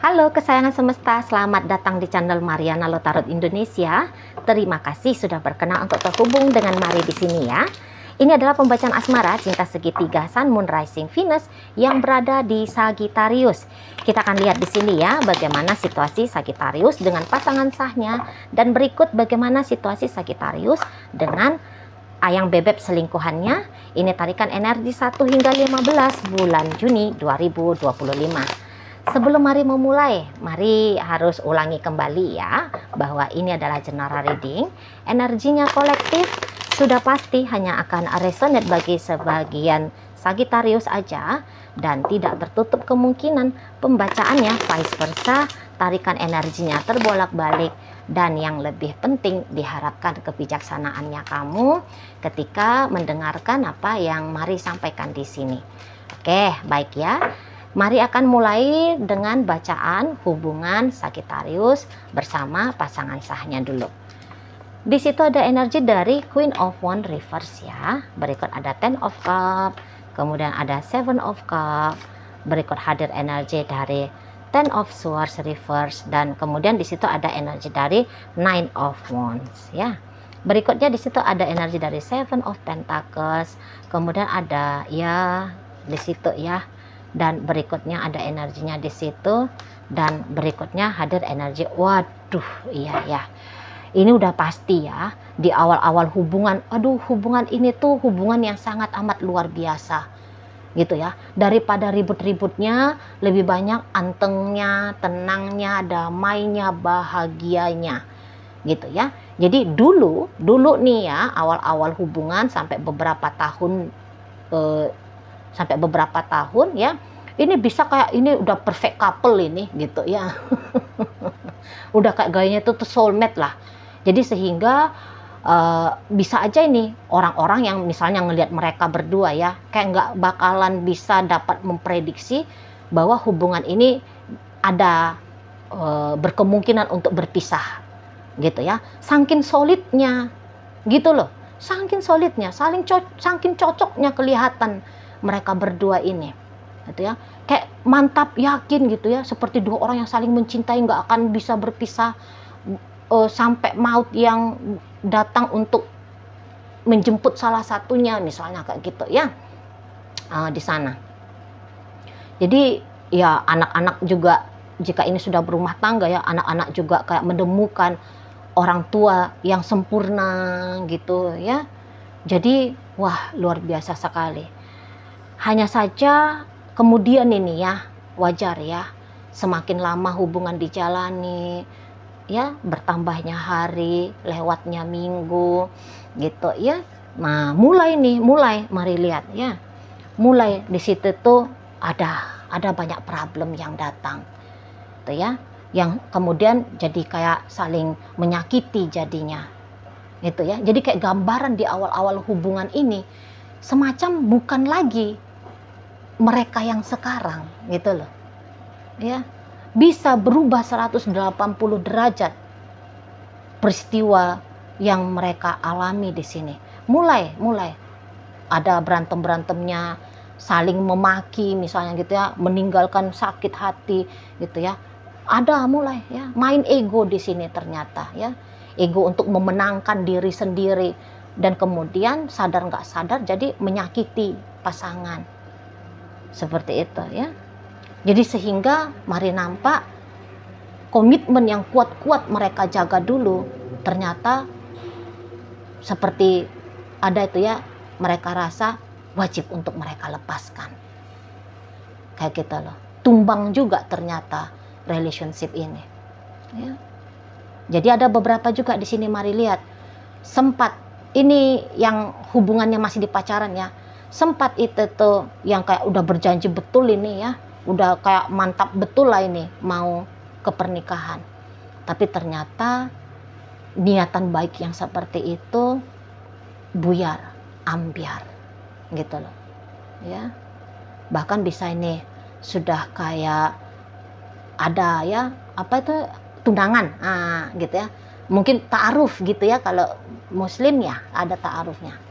Halo kesayangan semesta, selamat datang di channel Mariana Lotarot Indonesia. Terima kasih sudah berkenan untuk terhubung dengan Mari di sini ya. Ini adalah pembacaan asmara cinta segitiga Sun, Moon, Rising, Venus yang berada di Sagittarius. Kita akan lihat di sini ya bagaimana situasi Sagittarius dengan pasangan sahnya, dan berikut bagaimana situasi Sagittarius dengan ayang bebek selingkuhannya. Ini tarikan energi 1 hingga 15 bulan Juni 2025. Sebelum mari memulai, mari harus ulangi kembali ya, bahwa ini adalah general reading. Energinya kolektif sudah pasti hanya akan resonate bagi sebagian Sagittarius aja, dan tidak tertutup kemungkinan pembacaannya vice versa, tarikan energinya terbolak-balik. Dan yang lebih penting, diharapkan kebijaksanaannya kamu ketika mendengarkan apa yang Mari sampaikan di sini. Oke, baik ya. Mari akan mulai dengan bacaan hubungan Sagittarius bersama pasangan sahnya dulu. Di situ ada energi dari Queen of Wands reverse ya. Berikut ada Ten of Cups, kemudian ada Seven of Cups. Berikut hadir energi dari Ten of Swords reverse, dan kemudian di situ ada energi dari Nine of Wands ya. Berikutnya di situ ada energi dari Seven of Pentacles, kemudian ada ya di situ ya. Dan berikutnya ada energinya di situ, dan berikutnya hadir energi, waduh iya ya, ini udah pasti ya di awal-awal hubungan. Aduh, hubungan ini tuh hubungan yang sangat amat luar biasa gitu ya. Daripada ribut-ributnya, lebih banyak antengnya, tenangnya, damainya, bahagianya gitu ya. Jadi dulu nih ya, awal-awal hubungan sampai beberapa tahun ya, ini bisa kayak ini udah perfect couple ini gitu ya. Udah kayak gayanya itu tuh soulmate lah. Jadi sehingga bisa aja ini orang-orang yang misalnya ngelihat mereka berdua ya, kayak nggak bakalan bisa dapat memprediksi bahwa hubungan ini ada berkemungkinan untuk berpisah gitu ya. Saking solidnya gitu loh, saking solidnya, saking cocoknya kelihatan mereka berdua ini gitu ya, kayak mantap, yakin gitu ya, seperti dua orang yang saling mencintai, nggak akan bisa berpisah sampai maut yang datang untuk menjemput salah satunya, misalnya kayak gitu ya di sana. Jadi ya anak-anak juga, jika ini sudah berumah tangga ya, anak-anak juga kayak menemukan orang tua yang sempurna gitu ya. Jadi wah, luar biasa sekali. Hanya saja kemudian ini ya, wajar ya, semakin lama hubungan dijalani ya, bertambahnya hari, lewatnya minggu gitu ya. Nah, mulai mari lihat ya. Mulai di situ tuh ada banyak problem yang datang tuh ya, yang kemudian jadi kayak saling menyakiti jadinya gitu ya. Jadi kayak gambaran di awal-awal hubungan ini semacam bukan lagi mereka yang sekarang gitu loh ya, bisa berubah 180 derajat peristiwa yang mereka alami di sini. Mulai ada berantem-berantemnya, saling memaki misalnya gitu ya, meninggalkan sakit hati gitu ya. Ada mulai ya, main ego di sini ternyata ya, ego untuk memenangkan diri sendiri, dan kemudian sadar nggak sadar jadi menyakiti pasangan. Seperti itu ya. Jadi sehingga mari nampak komitmen yang kuat-kuat mereka jaga dulu, ternyata seperti ada itu ya, mereka rasa wajib untuk mereka lepaskan. Kayak gitu loh. Tumbang juga ternyata relationship ini. Ya. Jadi ada beberapa juga di sini, mari lihat. Sempat ini yang hubungannya masih di pacaran ya. Sempat itu tuh yang kayak udah berjanji betul ini ya, udah kayak mantap betul lah ini mau ke pernikahan, tapi ternyata niatan baik yang seperti itu buyar, ambiar gitu loh ya. Bahkan bisa ini sudah kayak ada ya, apa itu, tunangan gitu ya, mungkin ta'aruf gitu ya, kalau muslim ya ada ta'arufnya.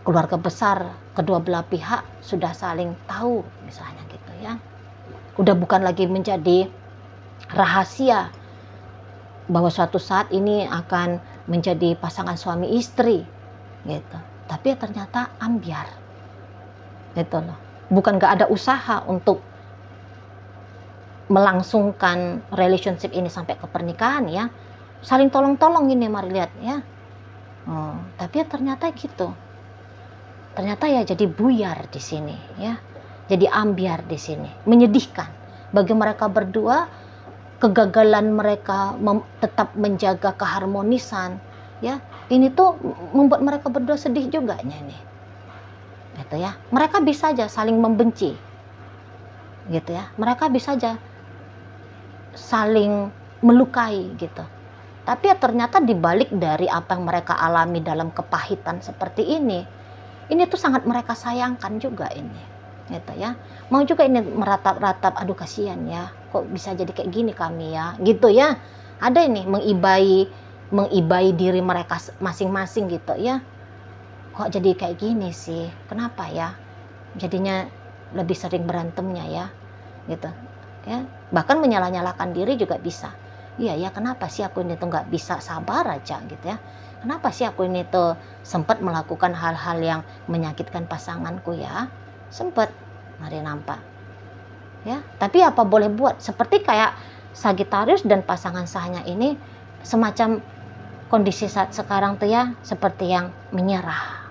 Keluarga besar kedua belah pihak sudah saling tahu misalnya gitu ya. Udah bukan lagi menjadi rahasia bahwa suatu saat ini akan menjadi pasangan suami istri gitu. Tapi ya ternyata ambiar gitu loh. Bukan gak ada usaha untuk melangsungkan relationship ini sampai ke pernikahan ya. Saling tolong-tolong ini, mari lihat ya. Tapi ya ternyata gitu. Ternyata ya jadi buyar di sini ya. Jadi ambiar di sini. Menyedihkan bagi mereka berdua. Kegagalan mereka tetap menjaga keharmonisan ya, ini tuh membuat mereka berdua sedih juga nih gitu ya. Mereka bisa aja saling membenci gitu ya, mereka bisa aja saling melukai gitu. Tapi ya ternyata dibalik dari apa yang mereka alami dalam kepahitan seperti ini tuh sangat mereka sayangkan juga ini gitu ya. Mau juga ini meratap-ratap, aduh kasihan ya, kok bisa jadi kayak gini kami ya gitu ya. Ada ini mengibai diri mereka masing-masing gitu ya. Kok jadi kayak gini sih, kenapa ya jadinya lebih sering berantemnya ya gitu ya. Bahkan menyalah-nyalahkan diri juga bisa. Iya ya, kenapa sih aku ini tuh nggak bisa sabar aja gitu ya. Kenapa sih aku ini tuh sempat melakukan hal-hal yang menyakitkan pasanganku ya. Sempat, mari nampak ya. Tapi apa boleh buat, seperti kayak Sagittarius dan pasangan sahnya ini semacam kondisi saat sekarang tuh ya, seperti yang menyerah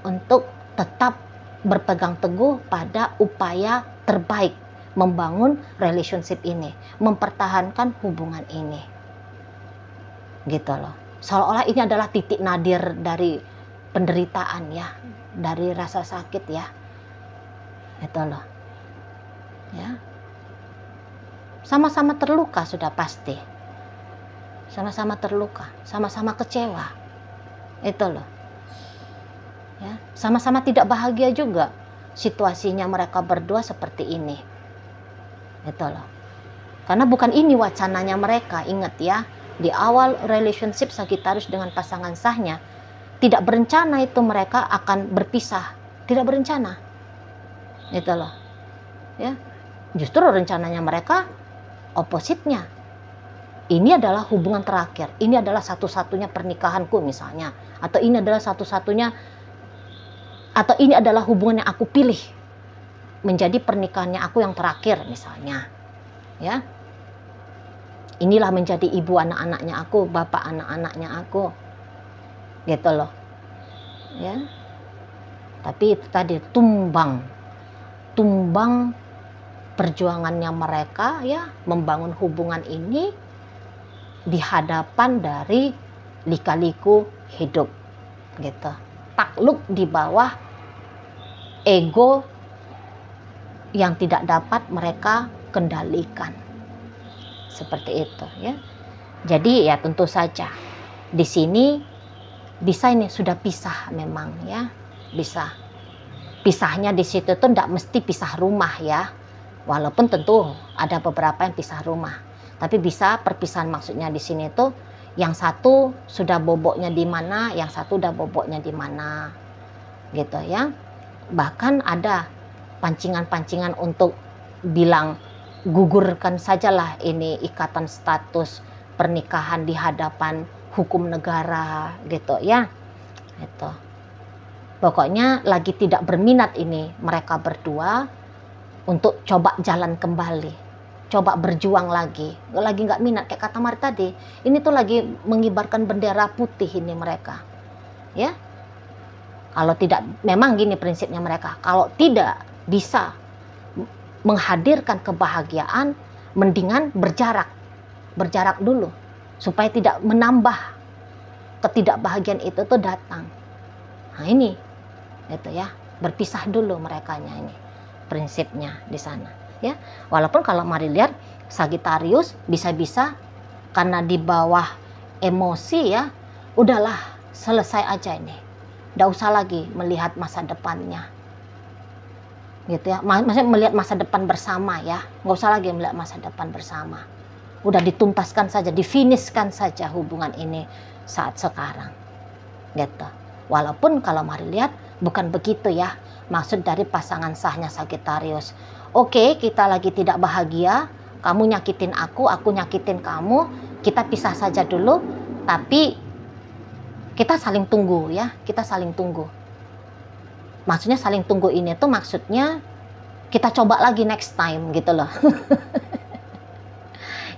untuk tetap berpegang teguh pada upaya terbaik membangun relationship ini, mempertahankan hubungan ini gitu loh. Seolah-olah ini adalah titik nadir dari penderitaan ya, dari rasa sakit ya, itu loh ya. Sama-sama terluka sudah pasti, sama-sama terluka, sama-sama kecewa, itu loh ya. Sama-sama tidak bahagia juga situasinya mereka berdua seperti ini, itu loh. Karena bukan ini wacananya mereka. Ingat ya, di awal relationship Sagittarius dengan pasangan sahnya tidak berencana itu mereka akan berpisah, tidak berencana, itu loh ya. Justru rencananya mereka opositnya. Ini adalah hubungan terakhir, ini adalah satu-satunya pernikahanku misalnya, atau ini adalah satu-satunya, atau ini adalah hubungan yang aku pilih menjadi pernikahannya aku yang terakhir misalnya ya. Inilah menjadi ibu anak-anaknya aku, bapak anak-anaknya aku, gitu loh ya. Tapi itu tadi tumbang perjuangannya mereka ya, membangun hubungan ini di hadapan dari lika-liku hidup gitu. Takluk di bawah ego yang tidak dapat mereka kendalikan, seperti itu ya. Jadi ya tentu saja di sini bisa ini sudah pisah memang ya, bisa. Pisahnya di situ tuh tidak mesti pisah rumah ya, walaupun tentu ada beberapa yang pisah rumah. Tapi bisa perpisahan maksudnya di sini tuh yang satu sudah boboknya di mana, yang satu udah boboknya di mana, gitu ya. Bahkan ada pancingan-pancingan untuk bilang gugurkan sajalah ini ikatan status pernikahan di hadapan hukum negara, gitu ya. Itu. Pokoknya lagi tidak berminat ini mereka berdua untuk coba jalan kembali, coba berjuang lagi nggak minat kayak kata Mari tadi. Ini tuh lagi mengibarkan bendera putih ini mereka, ya. Kalau tidak, memang gini prinsipnya mereka, kalau tidak bisa menghadirkan kebahagiaan, mendingan berjarak dulu supaya tidak menambah ketidakbahagiaan itu tuh datang. Nah ini itu ya, berpisah dulu merekanya ini prinsipnya di sana ya. Walaupun kalau Mari lihat Sagittarius bisa-bisa karena di bawah emosi ya, udahlah selesai aja ini, nggak usah lagi melihat masa depannya gitu ya. Maksudnya melihat masa depan bersama ya, nggak usah lagi melihat masa depan bersama, udah dituntaskan saja, difinishkan saja hubungan ini saat sekarang gitu. Walaupun kalau Mari lihat bukan begitu ya maksud dari pasangan sahnya Sagittarius. Oke, kita lagi tidak bahagia, kamu nyakitin aku nyakitin kamu, kita pisah saja dulu, tapi kita saling tunggu ya, kita saling tunggu. Maksudnya saling tunggu ini tuh maksudnya kita coba lagi next time gitu loh.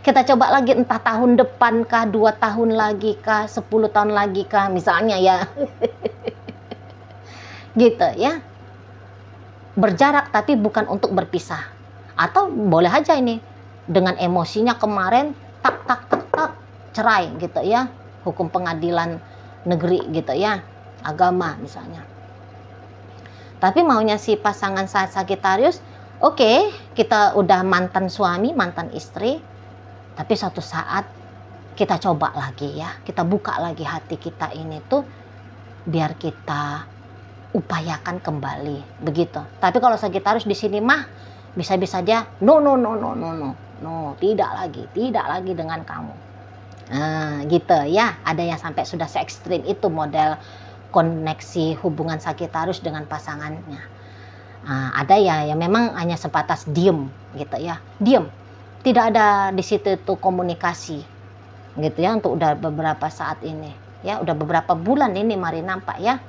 Kita coba lagi entah tahun depan kah, 2 tahun lagi kah, 10 tahun lagi kah, misalnya ya. Gitu ya. Berjarak tapi bukan untuk berpisah. Atau boleh aja ini dengan emosinya kemarin tak cerai gitu ya. Hukum pengadilan negeri gitu ya, agama misalnya. Tapi maunya si pasangan Sagittarius, oke, kita udah mantan suami, mantan istri, tapi suatu saat kita coba lagi ya, kita buka lagi hati kita ini tuh biar kita upayakan kembali begitu. Tapi kalau Sagittarius di sini mah bisa-bisa dia no, tidak lagi dengan kamu. Nah, gitu ya, ada yang sampai sudah se-ekstrim itu model koneksi hubungan Sagittarius dengan pasangannya. Nah, ada ya yang memang hanya sebatas diem gitu ya, diem. Tidak ada di situ tuh komunikasi gitu ya untuk udah beberapa saat ini ya, udah beberapa bulan ini mari nampak ya.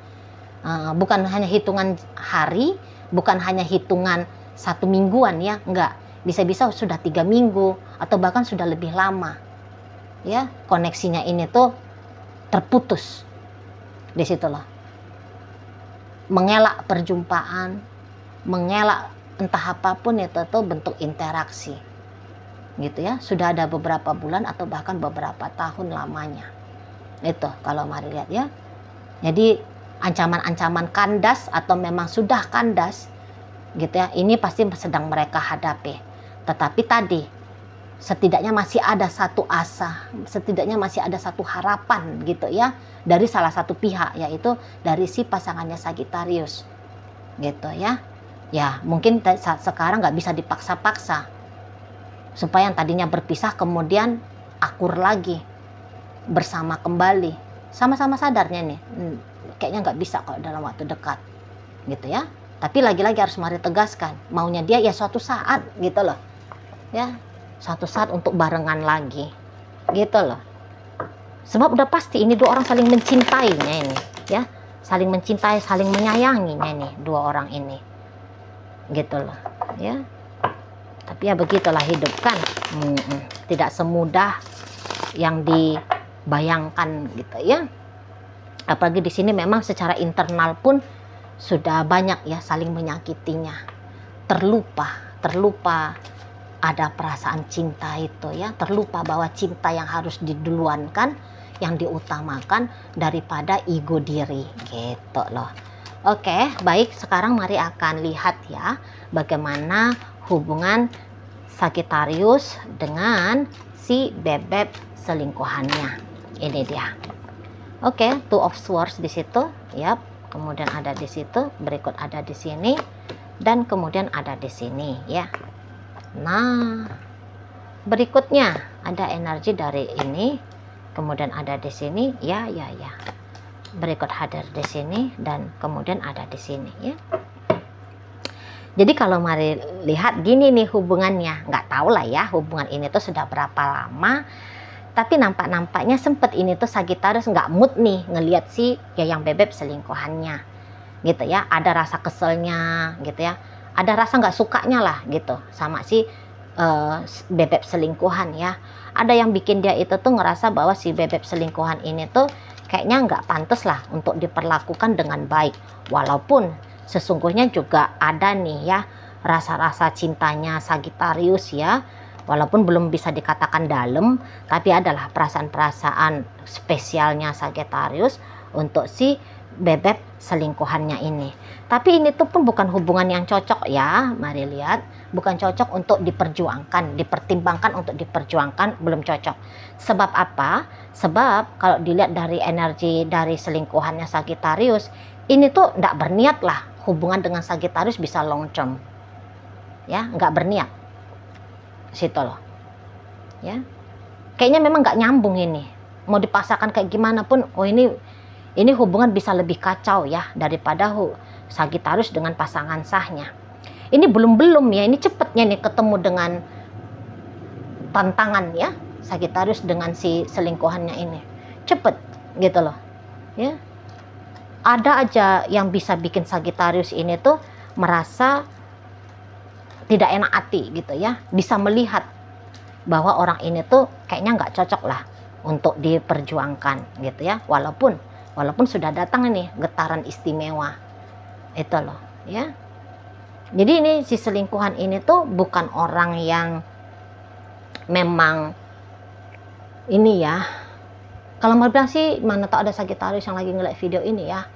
Bukan hanya hitungan hari, bukan hanya hitungan 1 mingguan ya, enggak, bisa-bisa sudah 3 minggu atau bahkan sudah lebih lama ya, koneksinya ini tuh terputus. Di situlah mengelak perjumpaan, mengelak entah apapun itu tuh bentuk interaksi gitu ya, sudah ada beberapa bulan atau bahkan beberapa tahun lamanya. Itu kalau mari lihat ya. Jadi ancaman-ancaman kandas atau memang sudah kandas gitu ya, ini pasti sedang mereka hadapi. Tetapi tadi setidaknya masih ada satu asa, setidaknya masih ada satu harapan gitu ya dari salah satu pihak, yaitu dari si pasangannya Sagittarius gitu ya. Ya mungkin saat sekarang nggak bisa dipaksa-paksa supaya yang tadinya berpisah kemudian akur lagi, bersama kembali, sama-sama sadarnya nih kayaknya nggak bisa kalau dalam waktu dekat gitu ya. Tapi lagi-lagi harus mari tegaskan, maunya dia ya suatu saat gitu loh ya, suatu saat untuk barengan lagi gitu loh. Sebab udah pasti ini 2 orang saling mencintainya ini ya, saling mencintai, saling menyayanginya ini 2 orang ini gitu loh ya. Tapi ya begitulah hidup kan, tidak semudah yang dibayangkan gitu ya. Apalagi di sini memang secara internal pun sudah banyak ya saling menyakitinya, terlupa ada perasaan cinta itu ya, terlupa bahwa cinta yang harus diduluankan, yang diutamakan daripada ego diri gitu loh. Oke, baik, sekarang mari akan lihat ya bagaimana hubungan Sagittarius dengan si bebek selingkuhannya. Ini dia. Oke, Two of Swords di situ, ya. Kemudian ada di situ, berikut ada di sini, dan kemudian ada di sini, ya. Nah, berikutnya ada energi dari ini, kemudian ada di sini, ya. Berikut hadir di sini dan kemudian ada di sini, ya. Jadi kalau mari lihat gini nih hubungannya, nggak tahu lah ya hubungan ini tuh sudah berapa lama, tapi nampaknya sempet ini tuh Sagittarius nggak mood nih ngelihat si yang bebek selingkuhannya, gitu ya. Ada rasa keselnya, gitu ya. Ada rasa nggak sukanya lah gitu sama si bebek selingkuhan ya. Ada yang bikin dia itu tuh ngerasa bahwa si bebek selingkuhan ini tuh kayaknya nggak pantas lah untuk diperlakukan dengan baik, walaupun sesungguhnya juga ada nih ya rasa-rasa cintanya Sagittarius ya, walaupun belum bisa dikatakan dalam, tapi adalah perasaan-perasaan spesialnya Sagittarius untuk si bebek selingkuhannya ini. Tapi ini tuh pun bukan hubungan yang cocok ya, mari lihat, bukan cocok untuk diperjuangkan, dipertimbangkan untuk diperjuangkan, belum cocok. Sebab apa? Sebab kalau dilihat dari energi dari selingkuhannya Sagittarius, ini tuh nggak berniat lah hubungan dengan Sagittarius bisa long term ya, nggak berniat situ loh ya. Kayaknya memang nggak nyambung ini, mau dipaksakan kayak gimana pun, oh ini hubungan bisa lebih kacau ya daripada Sagittarius dengan pasangan sahnya. Ini belum ya, ini cepetnya nih ketemu dengan tantangan ya Sagittarius dengan si selingkuhannya ini. Cepet gitu loh ya. Ada aja yang bisa bikin Sagittarius ini tuh merasa tidak enak hati gitu ya, bisa melihat bahwa orang ini tuh kayaknya nggak cocok lah untuk diperjuangkan gitu ya, walaupun sudah datang ini getaran istimewa itu loh ya. Jadi ini si selingkuhan ini tuh bukan orang yang memang ini ya, kalau mau bilang sih mana tak ada Sagittarius yang lagi ngeliat video ini ya,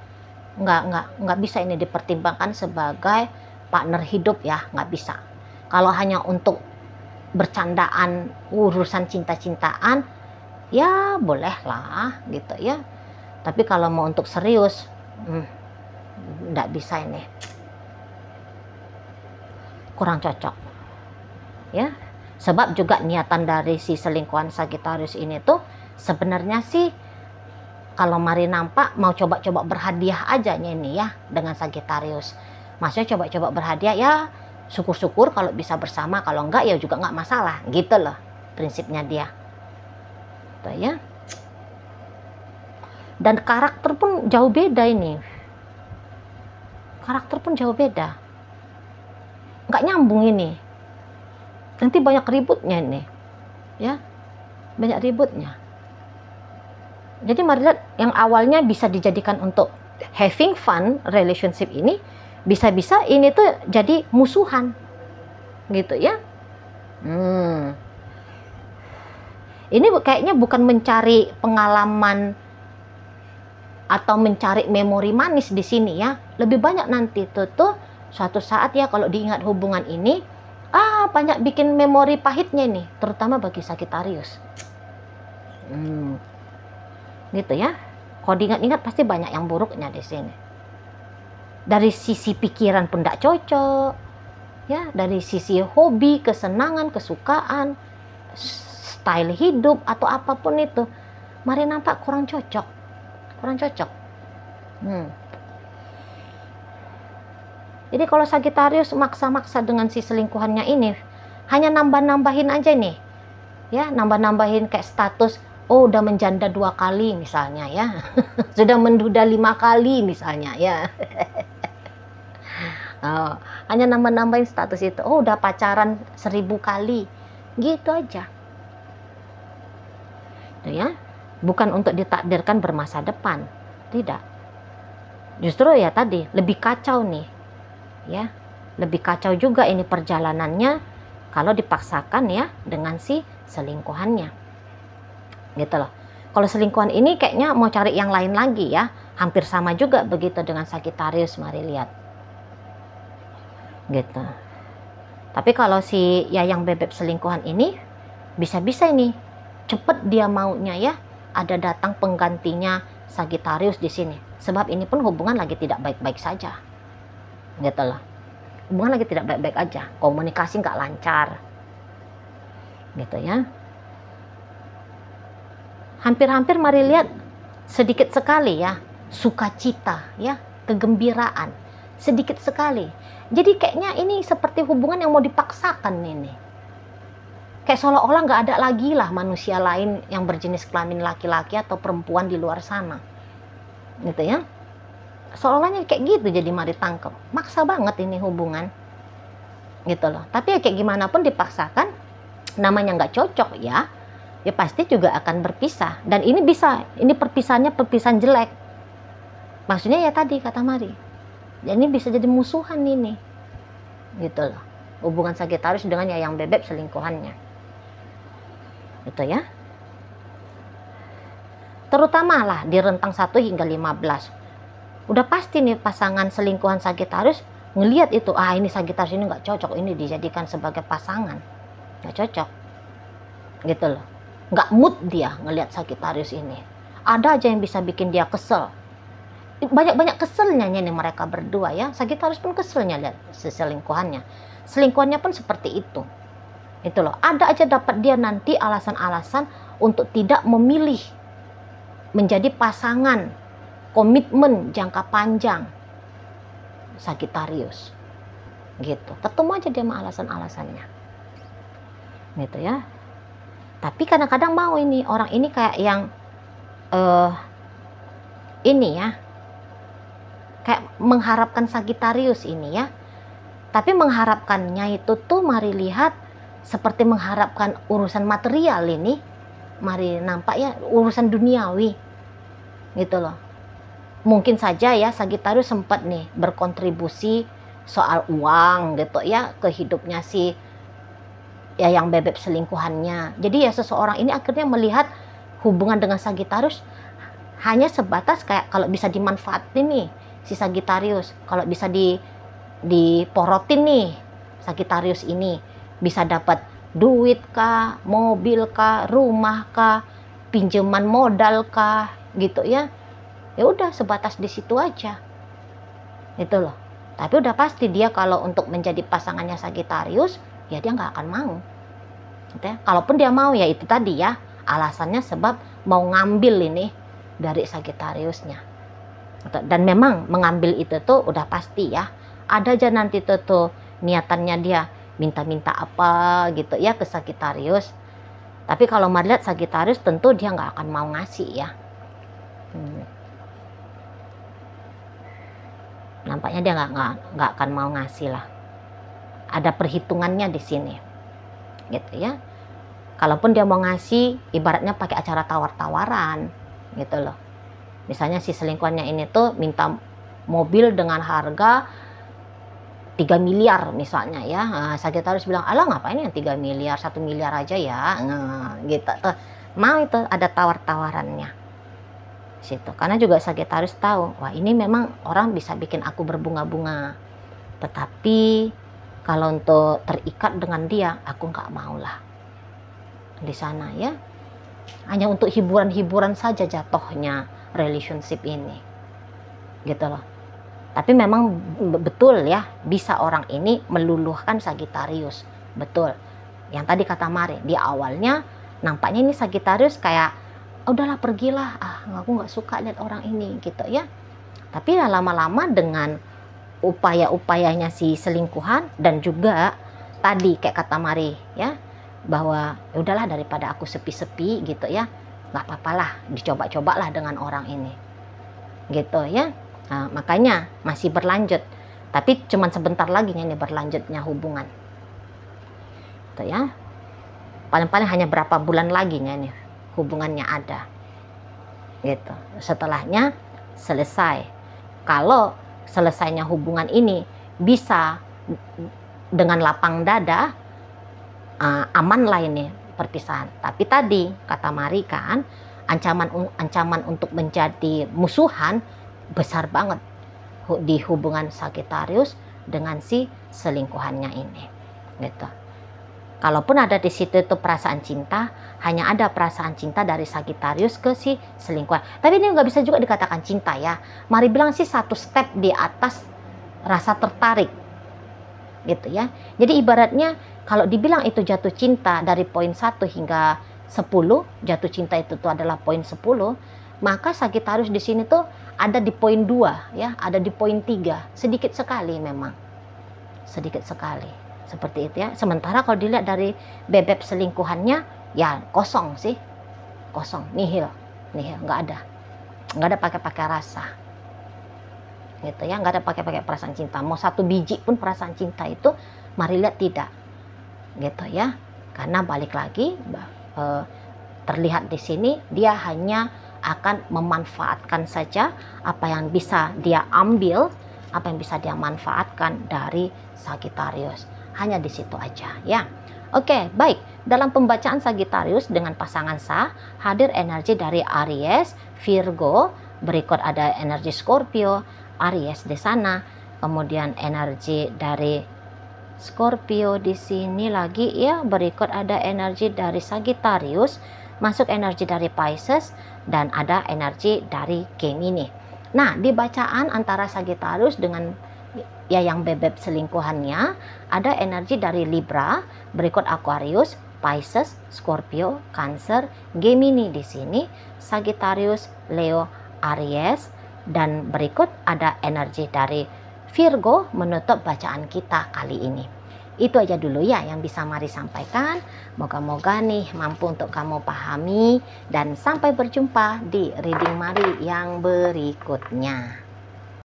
nggak bisa ini dipertimbangkan sebagai partner hidup ya, nggak bisa. Kalau hanya untuk bercandaan urusan cinta-cintaan ya boleh lah gitu ya, tapi kalau mau untuk serius nggak bisa, ini kurang cocok ya. Sebab juga niatan dari si selingkuhan Sagittarius ini tuh sebenarnya sih kalau Mari nampak mau coba-coba berhadiah aja ini ya dengan Sagittarius. Maksudnya coba-coba berhadiah ya, syukur-syukur kalau bisa bersama, kalau enggak ya juga enggak masalah gitu loh prinsipnya dia tuh ya. Dan karakter pun jauh beda ini, karakter pun jauh beda, nggak nyambung ini, nanti banyak ributnya ini ya, banyak ributnya. Jadi mari lihat, yang awalnya bisa dijadikan untuk having fun relationship ini bisa-bisa ini tuh jadi musuhan gitu ya. Ini kayaknya bukan mencari pengalaman atau mencari memori manis di sini ya. Lebih banyak nanti tuh suatu saat ya kalau diingat hubungan ini, banyak bikin memori pahitnya nih, terutama bagi Sagittarius. Gitu ya. Kalau diingat-ingat pasti banyak yang buruknya di sini. Dari sisi pikiran pun tidak cocok, ya. Dari sisi hobi, kesenangan, kesukaan, style hidup atau apapun itu, Mari nampak kurang cocok, Jadi kalau Sagittarius maksa-maksa dengan si selingkuhannya ini, hanya nambah-nambahin aja nih, ya, nambah-nambahin kayak status. Oh, udah menjanda 2 kali misalnya ya, sudah menduda 5 kali misalnya ya. Hanya nambah-nambahin status itu. Oh, udah pacaran 1000 kali, gitu aja. Tuh ya, bukan untuk ditakdirkan bermasa depan, tidak. Justru ya tadi lebih kacau nih, ya, lebih kacau juga ini perjalanannya kalau dipaksakan ya dengan si selingkuhannya. Gitu loh. Kalau selingkuhan ini kayaknya mau cari yang lain lagi ya. Hampir sama juga begitu dengan Sagittarius, mari lihat. Gitu. Tapi kalau si Yayang Bebek selingkuhan ini bisa-bisa ini cepet dia maunya ya, ada datang penggantinya Sagittarius di sini. Sebab ini pun hubungan lagi tidak baik-baik saja. Gitu loh. Hubungan lagi tidak baik-baik aja. Komunikasi nggak lancar. Gitu ya. Hampir-hampir mari lihat sedikit sekali ya sukacita ya, kegembiraan sedikit sekali. Jadi kayaknya ini seperti hubungan yang mau dipaksakan ini. Kayak seolah-olah nggak ada lagi lah manusia lain yang berjenis kelamin laki-laki atau perempuan di luar sana. Gitu ya. Seolah-olahnya kayak gitu, jadi mari tangkap. Maksa banget ini hubungan. Gitu loh. Tapi ya kayak gimana pun dipaksakan, namanya nggak cocok ya pasti juga akan berpisah. Dan ini bisa, ini perpisahannya perpisahan jelek. Maksudnya ya tadi kata Mari, ya ini bisa jadi musuhan ini. Gitu loh. Hubungan Sagittarius dengan Yayang Bebek selingkuhannya. Gitu ya. Terutama lah di rentang 1 hingga 15. Udah pasti nih pasangan selingkuhan Sagittarius ngelihat itu, ini Sagittarius ini nggak cocok, ini dijadikan sebagai pasangan. Nggak cocok. Gitu loh. Nggak mood dia ngelihat Sagittarius ini. Ada aja yang bisa bikin dia kesel. Banyak-banyak keselnya nih mereka berdua ya. Sagittarius pun keselnya lihat selingkuhannya. Selingkuhannya pun seperti itu. Itu loh. Ada aja dapat dia nanti alasan-alasan untuk tidak memilih menjadi pasangan komitmen jangka panjang Sagittarius. Gitu. Ketemu aja dia sama alasan-alasannya. Gitu ya. Tapi kadang-kadang mau ini orang ini kayak yang ini ya, kayak mengharapkan Sagittarius ini ya. Tapi mengharapkannya itu tuh mari lihat seperti mengharapkan urusan material ini. Mari nampak ya, urusan duniawi gitu loh. Mungkin saja ya Sagittarius sempat nih berkontribusi soal uang gitu ya ke hidupnya si ya yang bebek selingkuhannya. Jadi ya seseorang ini akhirnya melihat hubungan dengan Sagittarius hanya sebatas kayak kalau bisa dimanfaatin nih si Sagittarius, kalau bisa diporotin nih Sagittarius ini, bisa dapat duit kah, mobil kah, rumah kah, pinjaman modal kah gitu ya. Ya udah sebatas di situ aja. Itu loh. Tapi udah pasti dia kalau untuk menjadi pasangannya Sagittarius, ya dia nggak akan mau. Gitu ya. Kalaupun dia mau ya itu tadi ya, alasannya sebab mau ngambil ini dari Sagittariusnya. Dan memang mengambil itu tuh udah pasti ya. Ada aja nanti tuh niatannya dia minta-minta apa gitu ya ke Sagittarius. Tapi kalau melihat Sagittarius tentu dia nggak akan mau ngasih ya. Nampaknya dia nggak akan mau ngasih lah. Ada perhitungannya di sini, gitu ya. Kalaupun dia mau ngasih, ibaratnya pakai acara tawar-tawaran, gitu loh. Misalnya si selingkuhannya ini tuh minta mobil dengan harga 3 miliar misalnya ya. Nah, Sagittarius bilang, alah ngapain yang 3 miliar, 1 miliar aja ya. Nah, gitu tuh. Mau itu ada tawar-tawarannya. Situ. Karena juga Sagittarius tahu, wah ini memang orang bisa bikin aku berbunga-bunga. Tetapi kalau untuk terikat dengan dia, aku nggak mau lah. Di sana ya. Hanya untuk hiburan-hiburan saja jatuhnya relationship ini. Gitu loh. Tapi memang betul ya, bisa orang ini meluluhkan Sagittarius. Betul. Yang tadi kata Mari, di awalnya nampaknya ini Sagittarius kayak udahlah pergilah, aku nggak suka lihat orang ini gitu ya. Tapi lama-lama dengan upaya-upayanya si selingkuhan dan juga tadi kayak kata Mari ya, bahwa udahlah daripada aku sepi-sepi gitu ya, nggak apa-apalah dicoba-cobalah dengan orang ini gitu ya. Nah, makanya masih berlanjut, tapi cuman sebentar lagi nih berlanjutnya hubungan gitu ya. Paling-paling hanya berapa bulan lagi nih hubungannya ada gitu. Setelahnya selesai. Kalau selesainya hubungan ini bisa dengan lapang dada, aman lah ini perpisahan. Tapi tadi kata Mari kan, ancaman untuk menjadi musuhan besar banget di hubungan Sagittarius dengan si selingkuhannya ini gitu. Kalaupun ada di situ itu perasaan cinta, hanya ada perasaan cinta dari Sagittarius ke si selingkuhan. Tapi ini nggak bisa juga dikatakan cinta ya. Mari bilang sih satu step di atas rasa tertarik, gitu ya. Jadi ibaratnya kalau dibilang itu jatuh cinta dari poin 1 hingga 10, jatuh cinta itu tuh adalah poin 10, maka Sagittarius di sini tuh ada di poin 2 ya, ada di poin 3, sedikit sekali memang, sedikit sekali. Seperti itu ya. Sementara kalau dilihat dari bebek selingkuhannya, ya kosong sih, kosong, nihil, nggak ada pakai rasa, gitu ya, nggak ada pakai perasaan cinta. Mau 1 biji pun perasaan cinta itu, Mari lihat tidak, gitu ya. Karena balik lagi, terlihat di sini dia hanya akan memanfaatkan saja apa yang bisa dia ambil, apa yang bisa dia manfaatkan dari Sagittarius. Hanya di situ aja ya. Oke, baik. Dalam pembacaan Sagittarius dengan pasangan sah, hadir energi dari Aries, Virgo, berikut ada energi Scorpio, Aries di sana, kemudian energi dari Scorpio di sini lagi ya, berikut ada energi dari Sagittarius, masuk energi dari Pisces, dan ada energi dari Gemini. Nah, di bacaan antara Sagittarius dengan ya yang bebek selingkuhannya, ada energi dari Libra, berikut Aquarius, Pisces, Scorpio, Cancer, Gemini di sini, Sagittarius, Leo, Aries, dan berikut ada energi dari Virgo menutup bacaan kita kali ini. Itu aja dulu ya yang bisa Mari sampaikan. Moga-moga nih mampu untuk kamu pahami, dan sampai berjumpa di reading Mari yang berikutnya.